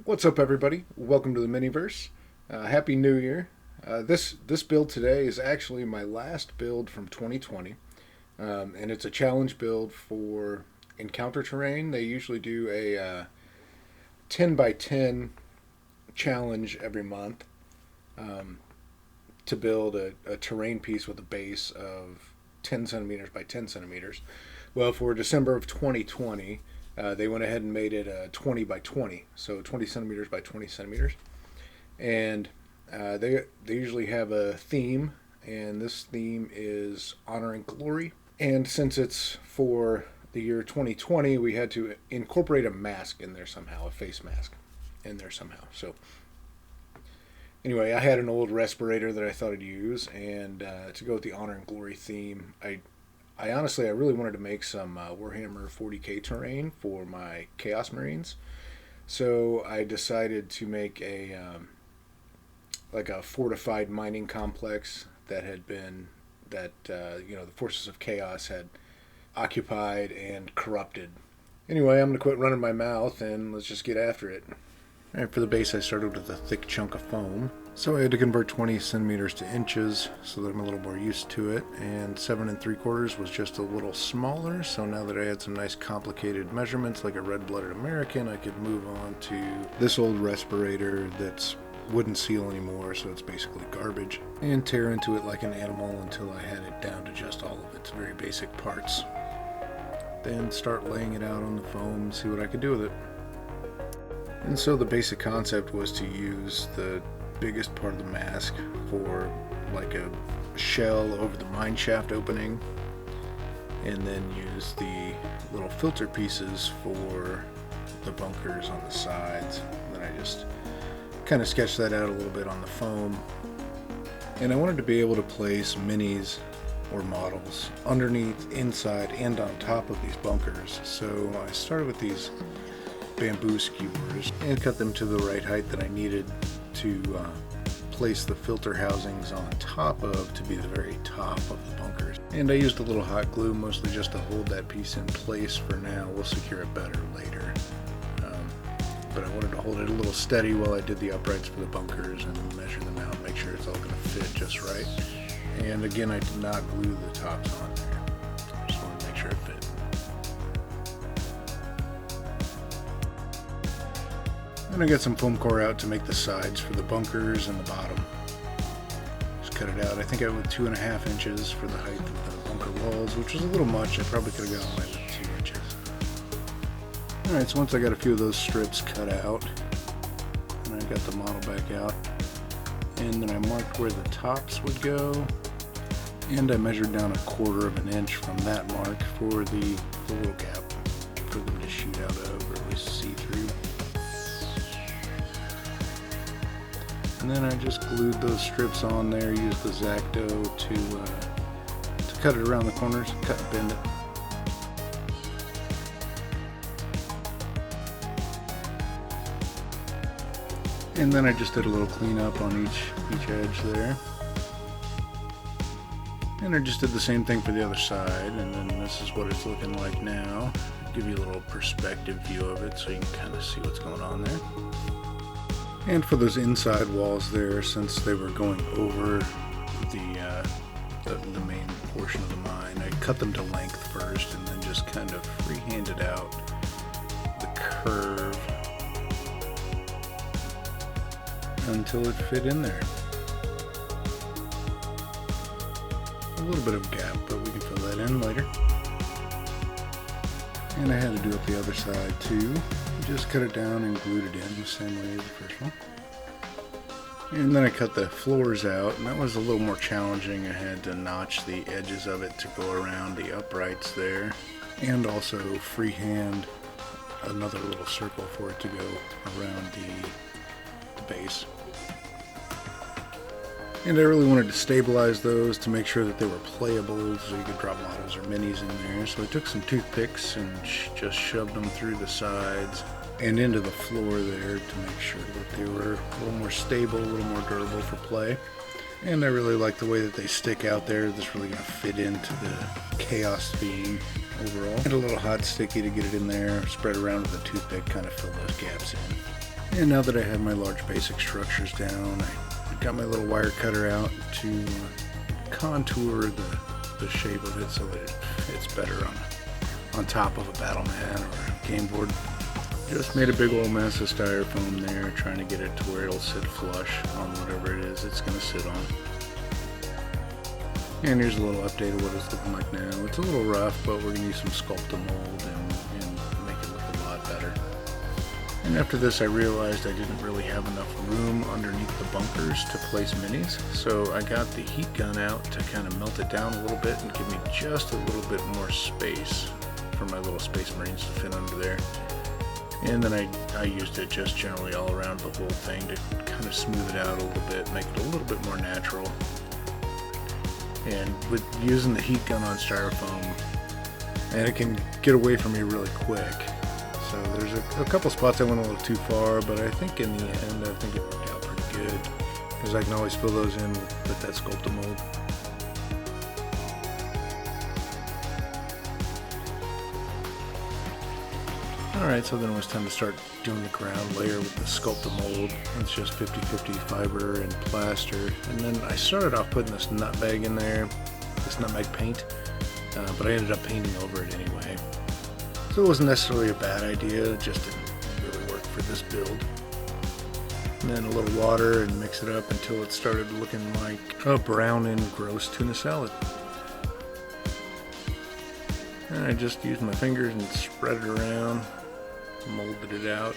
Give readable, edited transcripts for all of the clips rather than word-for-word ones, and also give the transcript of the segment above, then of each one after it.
What's up, everybody? Welcome to the Miniverse. Happy New Year. This build today is actually my last build from 2020, and it's a challenge build for encounter terrain. They usually do a 10 by 10 challenge every month to build a terrain piece with a base of 10 centimeters by 10 centimeters. Well, for December of 2020, they went ahead and made it a 20 by 20, so 20 centimeters by 20 centimeters. And they usually have a theme, and this theme is Honor and Glory. And since it's for the year 2020, we had to incorporate a mask in there somehow, a face mask in there somehow. So anyway, I had an old respirator that I thought I'd use, and to go with the Honor and Glory theme, I honestly really wanted to make some Warhammer 40k terrain for my Chaos Marines. So I decided to make a fortified mining complex that had been the forces of chaos had occupied and corrupted. Anyway, I'm gonna quit running my mouth and let's just get after it. Alright, for the base I started with a thick chunk of foam. So I had to convert 20 centimeters to inches so that I'm a little more used to it, and 7 3/4 was just a little smaller. So now that I had some nice complicated measurements like a red-blooded American, I could move on to this old respirator that's wouldn't seal anymore, so it's basically garbage, and tear into it like an animal until I had it down to just all of its very basic parts. Then start laying it out on the foam and see what I could do with it. And so the basic concept was to use the biggest part of the mask for like a shell over the mine shaft opening, and then use the little filter pieces for the bunkers on the sides. And then I just kind of sketched that out a little bit on the foam. And I wanted to be able to place minis or models underneath, inside, and on top of these bunkers. So I started with these bamboo skewers and cut them to the right height that I needed to place the filter housings on top of to be the very top of the bunkers. And I used a little hot glue, mostly just to hold that piece in place for now. We'll secure it better later. But I wanted to hold it a little steady while I did the uprights for the bunkers and measure them out, make sure it's all going to fit just right. And again, I did not glue the tops on there. I just wanted to make sure it fit. Then I got some foam core out to make the sides for the bunkers and the bottom. Just cut it out. I think I went 2.5 inches for the height of the bunker walls, which was a little much. I probably could have gone away with 2 inches. Alright, so once I got a few of those strips cut out, and I got the model back out, and then I marked where the tops would go, and I measured down 1/4 of an inch from that mark for the little gap for them to shoot out of, or at least see through. And then I just glued those strips on there, used the X-Acto to cut it around the corners, cut and bend it. And then I just did a little cleanup on each edge there. And I just did the same thing for the other side, and then this is what it's looking like now. I'll give you a little perspective view of it so you can kind of see what's going on there. And for those inside walls there, since they were going over the main portion of the mine, I cut them to length first and then just kind of freehanded out the curve until it fit in there. A little bit of a gap, but we can fill that in later. And I had to do it the other side too. Just cut it down and glued it in the same way as the first one. And then I cut the floors out, and that was a little more challenging. I had to notch the edges of it to go around the uprights there, and also freehand another little circle for it to go around the base. And I really wanted to stabilize those to make sure that they were playable, so you could drop models or minis in there. So I took some toothpicks and just shoved them through the sides and into the floor there to make sure that they were a little more stable, a little more durable for play. And I really like the way that they stick out there. This is really going to fit into the chaos theme overall. And a little hot sticky to get it in there, spread around with a toothpick, kind of fill those gaps in. And now that I have my large basic structures down, I got my little wire cutter out to contour the shape of it so that it fits better on top of a battle mat or a game board. Just made a big old mess of styrofoam there, trying to get it to where it'll sit flush on whatever it is it's going to sit on. And here's a little update of what it's looking like now. It's a little rough, but we're going to use some Sculpt-A-Mold and make it look a lot better. And after this, I realized I didn't really have enough room underneath the bunkers to place minis, so I got the heat gun out to kind of melt it down a little bit and give me just a little bit more space for my little Space Marines to fit under there. And then I used it just generally all around the whole thing to kind of smooth it out a little bit, make it a little bit more natural. And with using the heat gun on styrofoam, and it can get away from me really quick. So there's a couple spots I went a little too far, but I think in the end, I think it worked out pretty good. Because I can always fill those in with that Sculpt-A-Mold. Alright, so then it was time to start doing the ground layer with the Sculpt-A-Mold. It's just 50-50 fiber and plaster. And then I started off putting this nutmeg in there, this nutmeg paint, but I ended up painting over it anyway. So it wasn't necessarily a bad idea, it just didn't really work for this build. And then a little water and mix it up until it started looking like a brown and gross tuna salad. And I just used my fingers and spread it around, molded it out.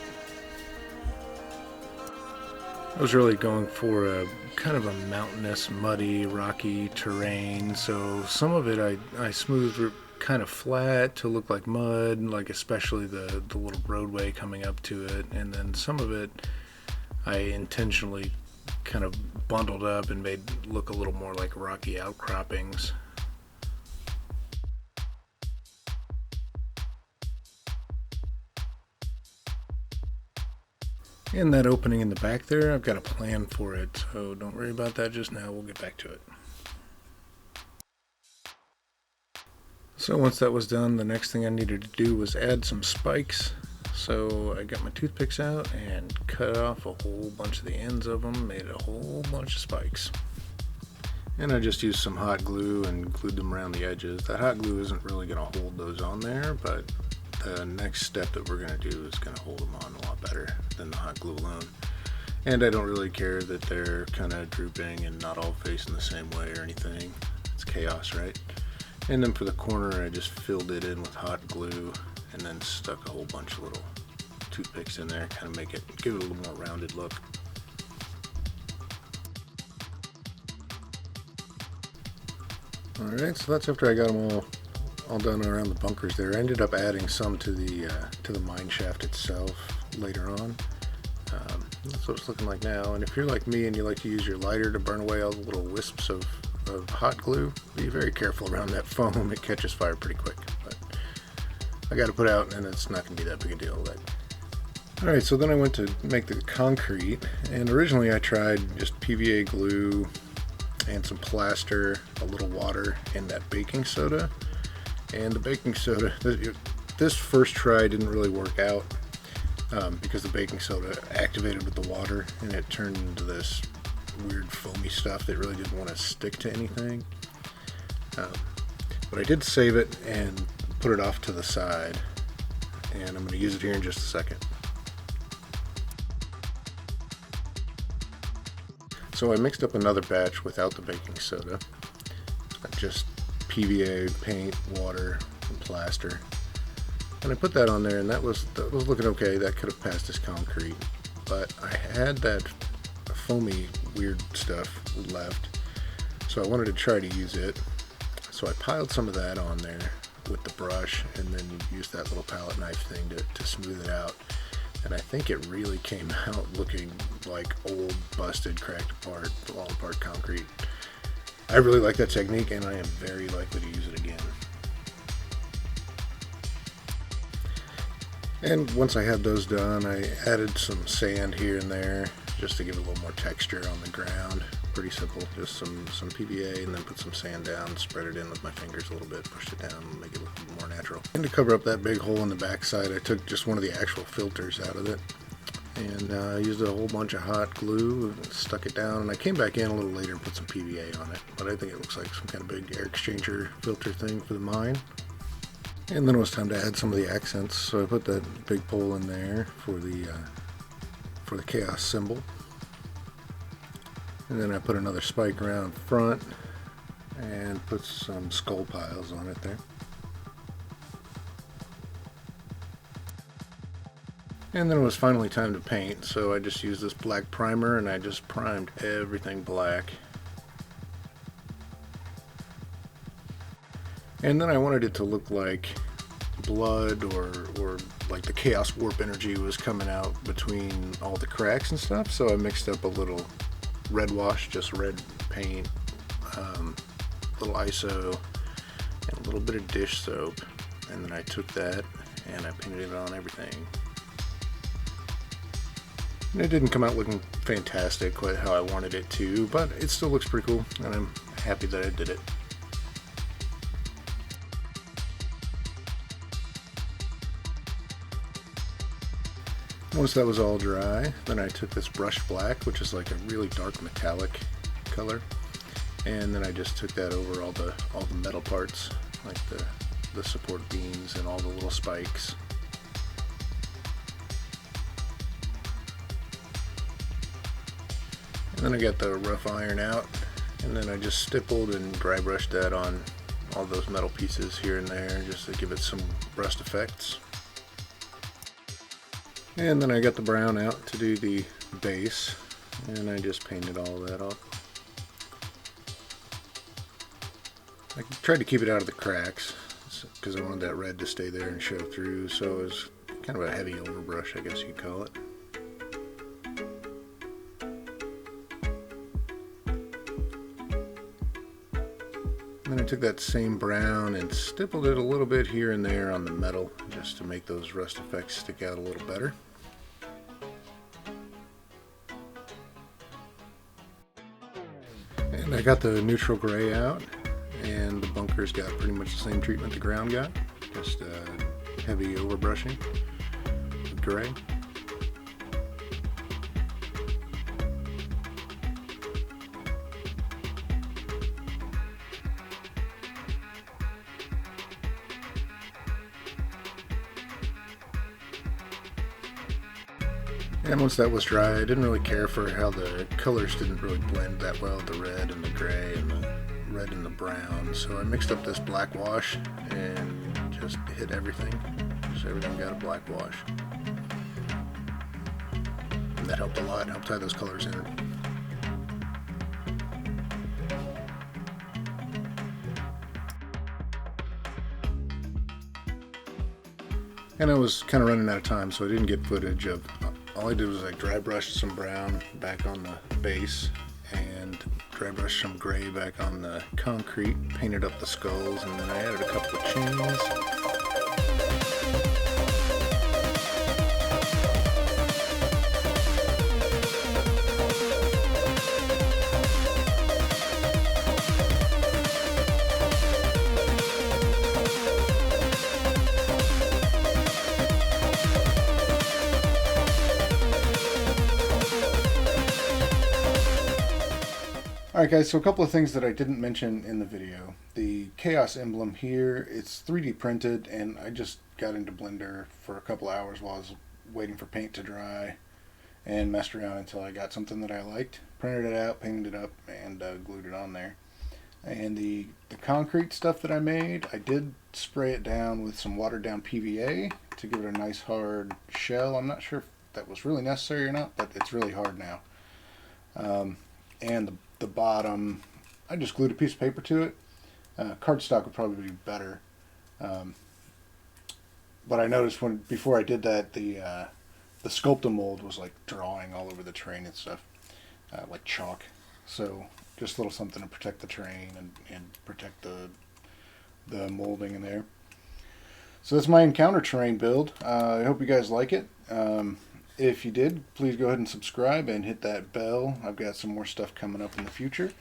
I was really going for a kind of a mountainous, muddy, rocky terrain, so some of it I smoothed kind of flat to look like mud, like especially the little roadway coming up to it, and then some of it I intentionally kind of bundled up and made look a little more like rocky outcroppings. And that opening in the back there, I've got a plan for it, so don't worry about that just now, we'll get back to it. So once that was done, the next thing I needed to do was add some spikes. So I got my toothpicks out and cut off a whole bunch of the ends of them, made a whole bunch of spikes. And I just used some hot glue and glued them around the edges. That hot glue isn't really going to hold those on there, but the next step that we're going to do is going to hold them on a lot better than the hot glue alone. And I don't really care that they're kind of drooping and not all facing the same way or anything. It's chaos, right? And then for the corner, I just filled it in with hot glue and then stuck a whole bunch of little toothpicks in there, kind of give it a little more rounded look. Alright, so that's after I got them all done around the bunkers there. I ended up adding some to the mine shaft itself later on. That's what it's looking like now. And if you're like me and you like to use your lighter to burn away all the little wisps of hot glue, be very careful around that foam. It catches fire pretty quick. But I got to put out, and it's not going to be that big a deal. Alright, so then I went to make the concrete, and originally I tried just PVA glue and some plaster, a little water, and that baking soda. And the baking soda, this first try didn't really work out because the baking soda activated with the water and it turned into this weird foamy stuff that really didn't want to stick to anything. But I did save it and put it off to the side, and I'm going to use it here in just a second. So I mixed up another batch without the baking soda, just PVA, paint, water, and plaster. And I put that on there, and that was looking okay. That could have passed as concrete, but I had that foamy weird stuff left, so I wanted to try to use it. So I piled some of that on there with the brush, and then used that little palette knife thing to smooth it out. And I think it really came out looking like old, busted, cracked apart, fallen apart concrete. I really like that technique, and I am very likely to use it again. And once I had those done, I added some sand here and there just to give it a little more texture on the ground. pretty simple. Just some PVA and then put some sand down, spread it in with my fingers a little bit, pushed it down, make it look a little more natural. And to cover up that big hole in the back side, I took just one of the actual filters out of it and used a whole bunch of hot glue and stuck it down. And I came back in a little later and put some PVA on it, but I think it looks like some kind of big air exchanger filter thing for the mine. And then it was time to add some of the accents, so I put that big pole in there for the chaos symbol. And then I put another spike around front and put some skull piles on it there. And then it was finally time to paint, so I just used this black primer and I just primed everything black. And then I wanted it to look like blood or like the chaos warp energy was coming out between all the cracks and stuff, so I mixed up a little red wash, just red paint, little ISO, and a little bit of dish soap, and then I took that and I painted it on everything. And it didn't come out looking fantastic quite how I wanted it to, but it still looks pretty cool, and I'm happy that I did it. Once that was all dry, then I took this brushed black, which is like a really dark metallic color, and then I just took that over all the metal parts, like the support beams and all the little spikes. And then I got the rough iron out, and then I just stippled and dry brushed that on all those metal pieces here and there, just to give it some rust effects. And then I got the brown out to do the base, and I just painted all that up. I tried to keep it out of the cracks because I wanted that red to stay there and show through, so it was kind of a heavy overbrush, I guess you'd call it. And then I took that same brown and stippled it a little bit here and there on the metal, just to make those rust effects stick out a little better. And I got the neutral gray out, and the bunkers got pretty much the same treatment the ground got, just heavy overbrushing with gray. And once that was dry, I didn't really care for how the colors didn't really blend that well, the red and the gray and the red and the brown. So I mixed up this black wash and just hit everything. So everything got a black wash. And that helped a lot, helped tie those colors in. And I was kind of running out of time, so I didn't get footage of. All I did was like dry brush some brown back on the base and dry brush some gray back on the concrete, painted up the skulls, and then I added a couple of chains. Alright guys, so a couple of things that I didn't mention in the video. The Chaos emblem here, it's 3D printed, and I just got into Blender for a couple hours while I was waiting for paint to dry and messed around until I got something that I liked. Printed it out, painted it up, and glued it on there. And the concrete stuff that I made, I did spray it down with some watered down PVA to give it a nice hard shell. I'm not sure if that was really necessary or not, but it's really hard now. And the bottom, I just glued a piece of paper to it. Cardstock would probably be better. But I noticed before I did that, the Sculptamold was like drawing all over the terrain and stuff, like chalk. So just a little something to protect the terrain and protect the molding in there. So that's my encounter terrain build. I hope you guys like it. If you did, please go ahead and subscribe and hit that bell. I've got some more stuff coming up in the future.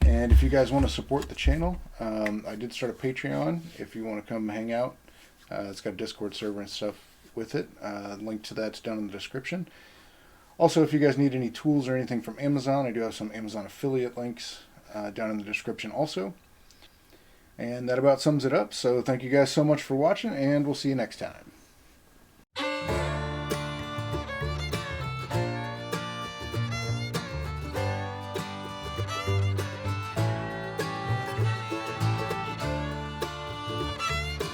And if you guys want to support the channel, I did start a Patreon. If you want to come hang out, it's got a Discord server and stuff with it. Link to that's down in the description. Also, if you guys need any tools or anything from Amazon, I do have some Amazon affiliate links down in the description also. And that about sums it up. So thank you guys so much for watching, and we'll see you next time.